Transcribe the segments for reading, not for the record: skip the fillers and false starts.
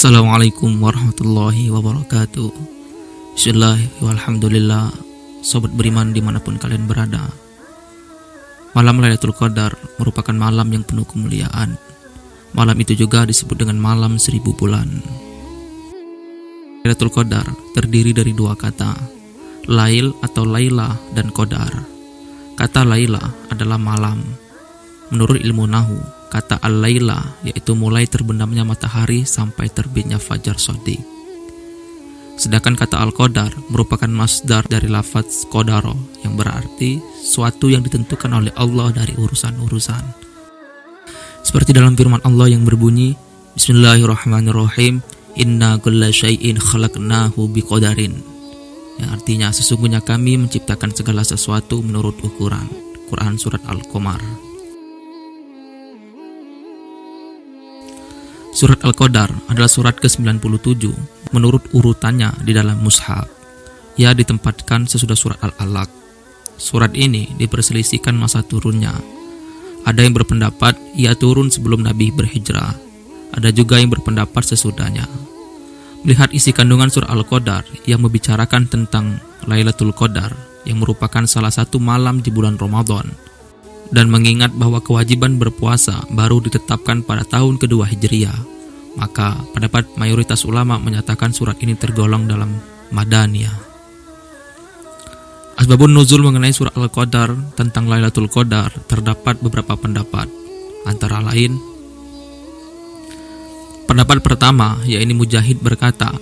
Assalamualaikum warahmatullahi wabarakatuh. Bismillahirrahmanirrahim. Sobat beriman dimanapun kalian berada, malam Lailatul Qadar merupakan malam yang penuh kemuliaan. Malam itu juga disebut dengan malam 1000 bulan. Lailatul Qadar terdiri dari dua kata, Lail atau Laila dan Qadar. Kata Laila adalah malam. Menurut ilmu nahu, kata al-laila yaitu mulai terbenamnya matahari sampai terbitnya fajar shadiq. Sedangkan kata al-qadar merupakan masdar dari lafaz qadaro yang berarti suatu yang ditentukan oleh Allah dari urusan-urusan. Seperti dalam firman Allah yang berbunyi, Bismillahirrahmanirrahim, Inna kulla syai'in khalaqnahu biqadarin. Yang artinya sesungguhnya kami menciptakan segala sesuatu menurut ukuran. Quran surat Al-Qamar. Surat Al-Qadar adalah surat ke-97 menurut urutannya di dalam mushaf. Ia ditempatkan sesudah surat Al-Alaq. Surat ini diperselisihkan masa turunnya. Ada yang berpendapat ia turun sebelum Nabi berhijrah. Ada juga yang berpendapat sesudahnya. Melihat isi kandungan surat Al-Qadar yang membicarakan tentang Lailatul Qadar yang merupakan salah satu malam di bulan Ramadan, dan mengingat bahwa kewajiban berpuasa baru ditetapkan pada tahun kedua Hijriah, maka pendapat mayoritas ulama menyatakan surat ini tergolong dalam Madaniyah. Asbabun nuzul mengenai surat Al-Qadar tentang Lailatul Qadar terdapat beberapa pendapat, antara lain pendapat pertama, yaitu Mujahid berkata,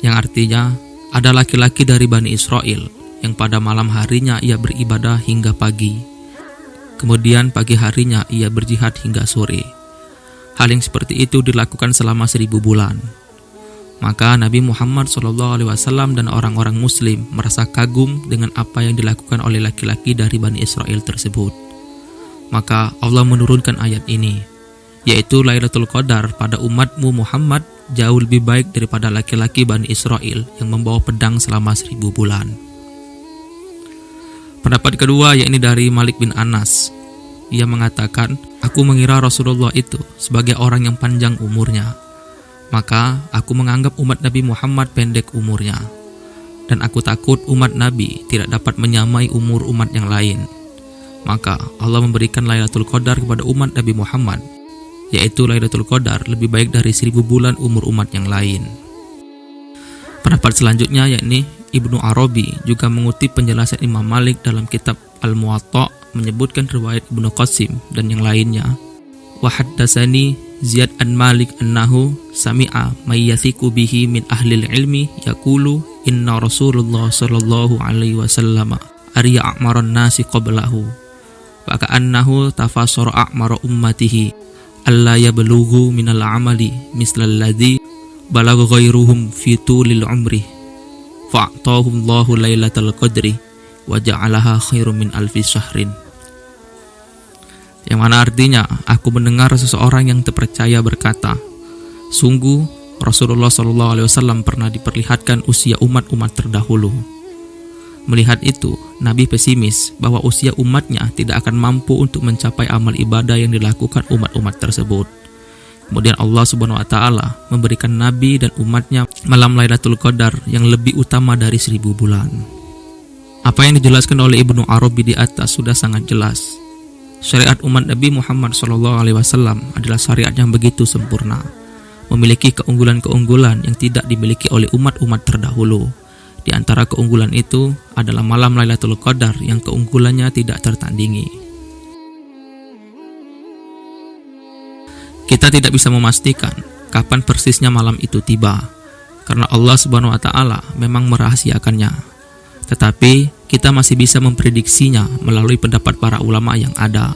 yang artinya ada laki-laki dari Bani Israel yang pada malam harinya ia beribadah hingga pagi. Kemudian pagi harinya ia berjihad hingga sore. Hal yang seperti itu dilakukan selama 1000 bulan. Maka Nabi Muhammad SAW dan orang-orang muslim merasa kagum dengan apa yang dilakukan oleh laki-laki dari Bani Israel tersebut. Maka Allah menurunkan ayat ini, yaitu Lailatul Qadar pada umatmu Muhammad jauh lebih baik daripada laki-laki Bani Israel yang membawa pedang selama 1000 bulan. Pendapat kedua yakni dari Malik bin Anas. Ia mengatakan, aku mengira Rasulullah itu sebagai orang yang panjang umurnya. Maka aku menganggap umat Nabi Muhammad pendek umurnya. Dan aku takut umat Nabi tidak dapat menyamai umur umat yang lain. Maka Allah memberikan Lailatul Qadar kepada umat Nabi Muhammad, yaitu Lailatul Qadar lebih baik dari 1000 bulan umur umat yang lain. Pendapat selanjutnya yakni Ibnu Arabi juga mengutip penjelasan Imam Malik dalam kitab Al-Muwatta, menyebutkan riwayat Ibnu Qasim dan yang lainnya. Wa haddatsani Ziyad an Malik annahu sami'a may yathiqu bihi min ahli ilmi yaqulu inna Rasulullah sallallahu alaihi wasallam ariya a'maran nasi qablahu wa ka'annahu tafassara a'mara ummatihi alla yablughu minal amali mislal ladzi balagha ghairuhum fi tulil umri fa'tahullahu lailatul qadri wa ja'alaha khairum min alfi syahrin. Yang mana artinya, aku mendengar seseorang yang terpercaya berkata, sungguh Rasulullah SAW pernah diperlihatkan usia umat-umat terdahulu. Melihat itu, Nabi pesimis bahwa usia umatnya tidak akan mampu untuk mencapai amal ibadah yang dilakukan umat-umat tersebut. Kemudian Allah Subhanahu wa Ta'ala memberikan Nabi dan umatnya malam Lailatul Qadar yang lebih utama dari 1000 bulan. Apa yang dijelaskan oleh Ibnu Arabi di atas sudah sangat jelas. Syariat umat Nabi Muhammad SAW adalah syariat yang begitu sempurna, memiliki keunggulan-keunggulan yang tidak dimiliki oleh umat-umat terdahulu. Di antara keunggulan itu adalah malam Lailatul Qadar yang keunggulannya tidak tertandingi. Kita tidak bisa memastikan kapan persisnya malam itu tiba, karena Allah Subhanahu wa Ta'ala memang merahasiakannya. Tetapi kita masih bisa memprediksinya melalui pendapat para ulama yang ada.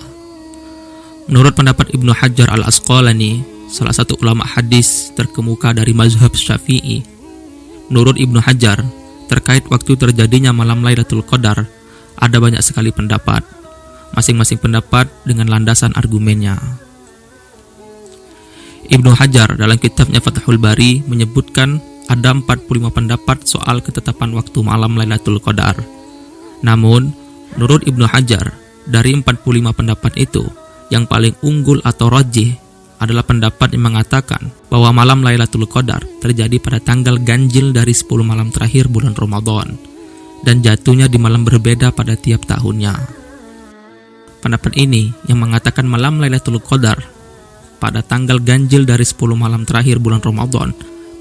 Menurut pendapat Ibnu Hajar al-Asqalani, salah satu ulama hadis terkemuka dari mazhab Syafi'i, menurut Ibnu Hajar, terkait waktu terjadinya malam Lailatul Qadar, ada banyak sekali pendapat. Masing-masing pendapat dengan landasan argumennya. Ibnu Hajar dalam kitabnya Fathul Bari menyebutkan ada 45 pendapat soal ketetapan waktu malam Lailatul Qadar. Namun, menurut Ibnu Hajar, dari 45 pendapat itu, yang paling unggul atau rajih adalah pendapat yang mengatakan bahwa malam Lailatul Qadar terjadi pada tanggal ganjil dari 10 malam terakhir bulan Ramadan dan jatuhnya di malam berbeda pada tiap tahunnya. Pendapat ini yang mengatakan malam Lailatul Qadar pada tanggal ganjil dari 10 malam terakhir bulan Ramadan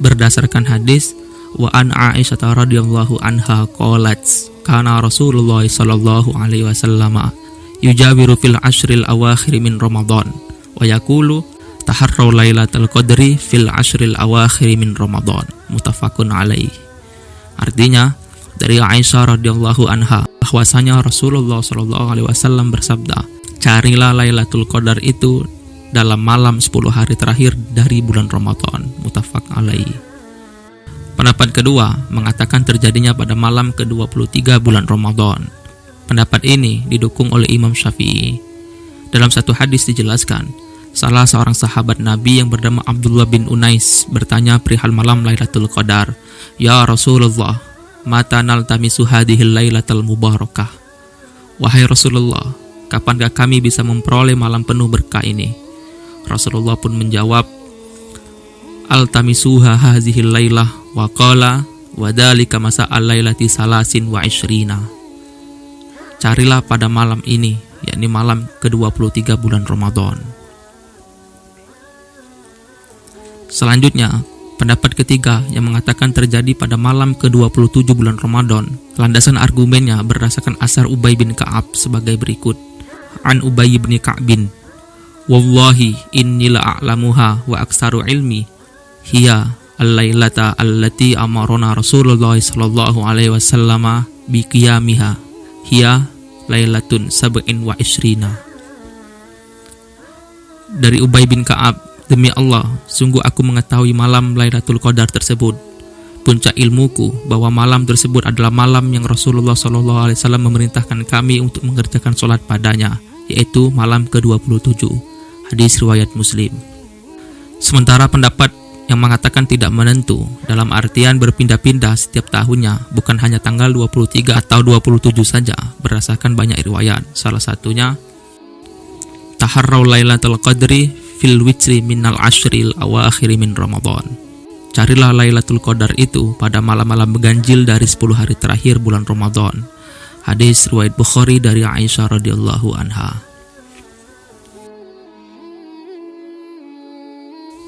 berdasarkan hadis wa an Aisyah radhiyallahu anha qalat kana Rasulullah sallallahu alaihi wasallam yujawiru fil ashril awakhir min Ramadan wa yaqulu taharraw lailatul qadri fil ashril awakhir min Ramadan muttafaqun alaih. Artinya dari Aisyah radhiyallahu anha bahwasanya Rasulullah sallallahu alaihi wasallam bersabda, carilah Lailatul Qadar itu dalam malam 10 hari terakhir dari bulan Ramadan, muttafaq alaih. Pendapat kedua mengatakan terjadinya pada malam ke-23 bulan Ramadan. Pendapat ini didukung oleh Imam Syafi'i. Dalam satu hadis dijelaskan, salah seorang sahabat Nabi yang bernama Abdullah bin Unais bertanya perihal malam Lailatul Qadar, "Ya Rasulullah, mata naltamisu hadhil lailatul mubarakah?" Wahai Rasulullah, kapankah kami bisa memperoleh malam penuh berkah ini? Rasulullah pun menjawab, "Altamisuha hadhil lailah wa qala wa dzalika masa'al lailati salasin wa ishrina." Carilah pada malam ini, yakni malam ke-23 bulan Ramadan. Selanjutnya, pendapat ketiga yang mengatakan terjadi pada malam ke-27 bulan Ramadan. Landasan argumennya berdasarkan asar Ubay bin Ka'ab sebagai berikut. An Ubay bin Ka'bin, "Wallahi inni la'alamuha wa aksaru ilmi hiya al-lailata allati amarona Rasulullah sallallahu alaihi wasallam bi qiyamiha hiya lailatun sab'in wa ishrina." Dari Ubay bin Ka'ab, "Demi Allah, sungguh aku mengetahui malam Lailatul Qadar tersebut. Puncak ilmuku bahwa malam tersebut adalah malam yang Rasulullah SAW memerintahkan kami untuk mengerjakan sholat padanya, yaitu malam ke-27. Hadis riwayat Muslim. Sementara pendapat yang mengatakan tidak menentu, dalam artian berpindah-pindah setiap tahunnya, bukan hanya tanggal 23 atau 27 saja, berdasarkan banyak riwayat. Salah satunya, taharraw lailatul qadri fil witri minal ashril awakhir min Ramadan. Carilah Lailatul Qadar itu pada malam-malam ganjil dari 10 hari terakhir bulan Ramadan. Hadis riwayat Bukhari dari Aisyah radhiyallahu anha.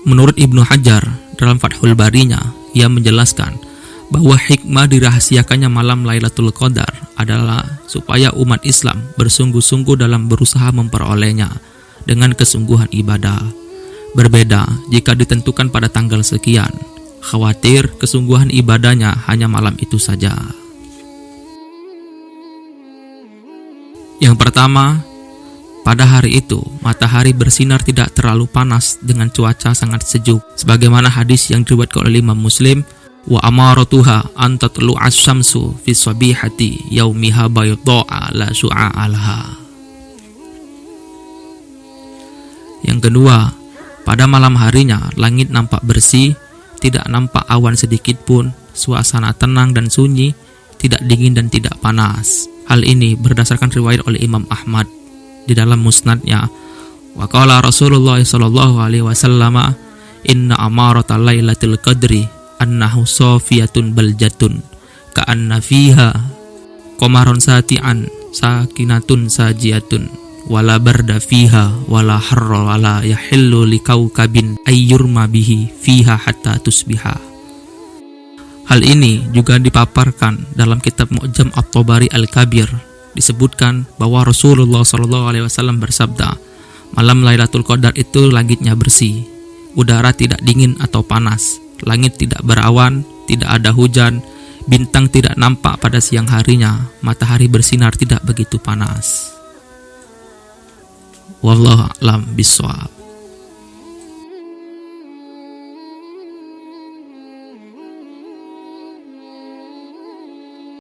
Menurut Ibnu Hajar dalam Fathul Barinya, ia menjelaskan bahwa hikmah dirahasiakannya malam Lailatul Qadar adalah supaya umat Islam bersungguh-sungguh dalam berusaha memperolehnya dengan kesungguhan ibadah. Berbeda jika ditentukan pada tanggal sekian, khawatir kesungguhan ibadahnya hanya malam itu saja. Yang pertama, pada hari itu matahari bersinar tidak terlalu panas dengan cuaca sangat sejuk, sebagaimana hadis yang diriwayatkan oleh Imam Muslim, wa amaratuha an tatlu asy-syamsu fi sabihati yaumiha bayda'a la syu'a alha. Yang kedua, pada malam harinya langit nampak bersih, tidak nampak awan sedikit pun, suasana tenang dan sunyi, tidak dingin dan tidak panas. Hal ini berdasarkan riwayat oleh Imam Ahmad di dalam musnadnya. Wa qala Rasulullah sallallahu alaihi wasallam, "Inna amaratal lailatul qadri annahu safiyatun baljatun ka'anna fiha qamarun sati'an sakinatun sajiyatun wala barda fiha wala harra wala yahillu likaukabin ayyurma bihi fiha hatta tusbiha." Hal ini juga dipaparkan dalam kitab Mu'jam At-Tabari Al-Kabir. Disebutkan bahwa Rasulullah SAW bersabda, malam Lailatul Qadar itu langitnya bersih, udara tidak dingin atau panas, langit tidak berawan, tidak ada hujan, bintang tidak nampak pada siang harinya, matahari bersinar tidak begitu panas. Wallahu a'lam bishawab.